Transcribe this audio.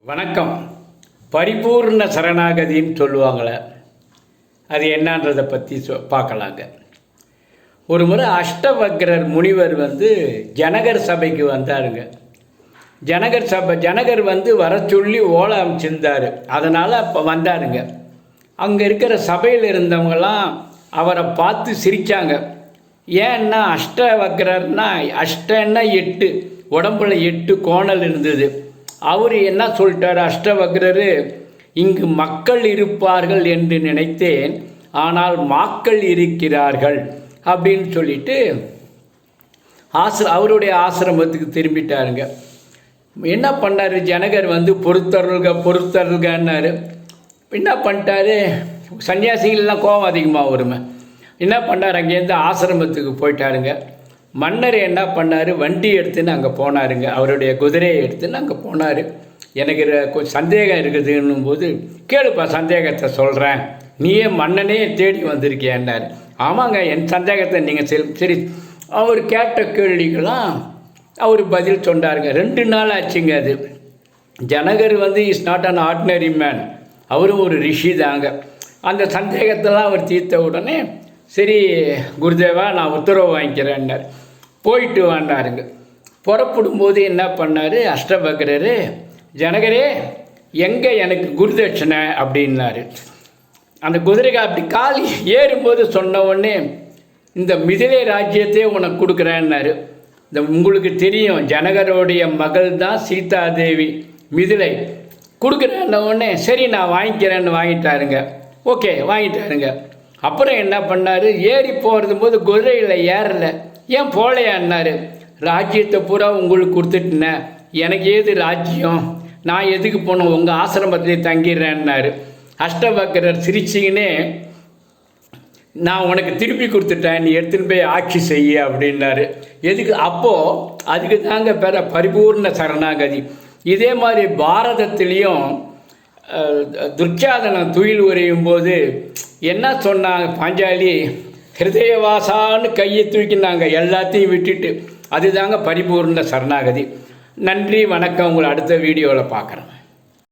வணக்கம். பரிபூர்ண சரணாகதின்னு சொல்லுவாங்களே, அது என்னன்றதை பற்றி பார்க்கலாங்க. ஒரு முறை அஷ்டவக்ரர் முனிவர் ஜனகர் சபைக்கு வந்தாருங்க. ஜனகர் வர சொல்லி ஓலை அமைச்சிருந்தார். அதனால் அப்போ வந்தாருங்க. அங்கே இருக்கிற சபையில் இருந்தவங்களாம் அவரை பார்த்து சிரித்தாங்க. ஏன்னா அஷ்டவக்ரர்னா அஷ்டன்னா 8, உடம்புல 8 கோணல் இருந்தது. அவர் என்ன சொல்லிட்டார், அஷ்டவக்ரர், இங்கு மக்கள் இருப்பார்கள் என்று நினைத்தேன், ஆனால் மாக்கள் இருக்கிறார்கள் அப்படின்னு சொல்லிட்டு அவருடைய ஆசிரமத்துக்கு திரும்பிட்டாருங்க. என்ன பண்ணார், ஜனகர் பொறுத்தருள்கன்னாரு. என்ன பண்ணிட்டாரு, சன்னியாசிகள்லாம் கோபம் அதிகமாக வருமே. என்ன பண்ணார், அங்கேருந்து ஆசிரமத்துக்கு போயிட்டாருங்க. மன்னர் என்ன பண்ணார், வண்டி எடுத்துன்னு அங்கே போனாருங்க. அவருடைய குதிரையை எடுத்துன்னு அங்கே போனார். எனக்கு கொஞ்சம் சந்தேகம் இருக்குதுன்னும் போது, கேளுப்பா சந்தேகத்தை சொல்கிறேன், நீயே மன்னனே தேடி வந்திருக்கியான்னாரு. ஆமாங்க, என் சந்தேகத்தை நீங்கள் சரி. அவர் கேட்ட கேள்விக்கெல்லாம் அவர் பதில் சொன்னாருங்க. 2 நாள் ஆச்சுங்க. அது ஜனகர் is not an ordinary man, அவரும் ஒரு ரிஷி தாங்க. அந்த சந்தேகத்தெல்லாம் அவர் தீர்த்த உடனே, சரி குருதேவா, நான் உத்தரவு வாங்கிக்கிறேன்னார். போயிட்டு வந்தாருங்க. புறப்படும்போது என்ன பண்ணார் அஷ்டவக்ரர், ஜனகரே எங்கே எனக்கு குருதட்சணை அப்படின்னாரு. அந்த குதிரைக்கு அப்படி கால் ஏறும்போது சொன்ன உடனே, இந்த மிதிலை ராஜ்யத்தையே உனக்கு கொடுக்குறேன்னாரு. உங்களுக்கு தெரியும், ஜனகருடைய மகள் தான் சீதாதேவி, மிதிலை கொடுக்குறேன்ன உடனே, சரி நான் வாங்கிக்கிறேன்னு வாங்கிட்டாருங்க. ஓகே வாங்கிட்டாருங்க. அப்புறம் என்ன பண்ணார், ஏறி போகிறது போது குதிரையில் ஏறலை. ஏன் போலையான்னாரு. ராஜ்யத்தை பூரா உங்களுக்கு கொடுத்துட்டேன், எனக்கு ஏது ராஜ்யம், நான் எதுக்கு போனோம், உங்கள் ஆசிரமத்திலே தங்கிடுறேன்னாரு. அஷ்டவக்ரர் சிரிச்சிங்கன்னே, நான் உனக்கு திருப்பி கொடுத்துட்டேன், நீ எடுத்துன்னு போய் ஆட்சி செய்ய அப்படின்னாரு. எதுக்கு, அப்போது அதுக்கு தாங்க பேர பரிபூர்ண சரணாகதி. இதே மாதிரி பாரதத்துலேயும் துர்ச்சாதனம் துயில் உரையும் போது என்ன சொன்னாங்க, பாஞ்சாலி ஹிருதயவாசான்னு கையை தூக்கினாங்க, எல்லாத்தையும் விட்டுட்டு. அதுதாங்க பரிபூர்ண சரணாகதி. நன்றி, வணக்கம். உங்களை அடுத்த வீடியோவில் பார்க்குறேன்.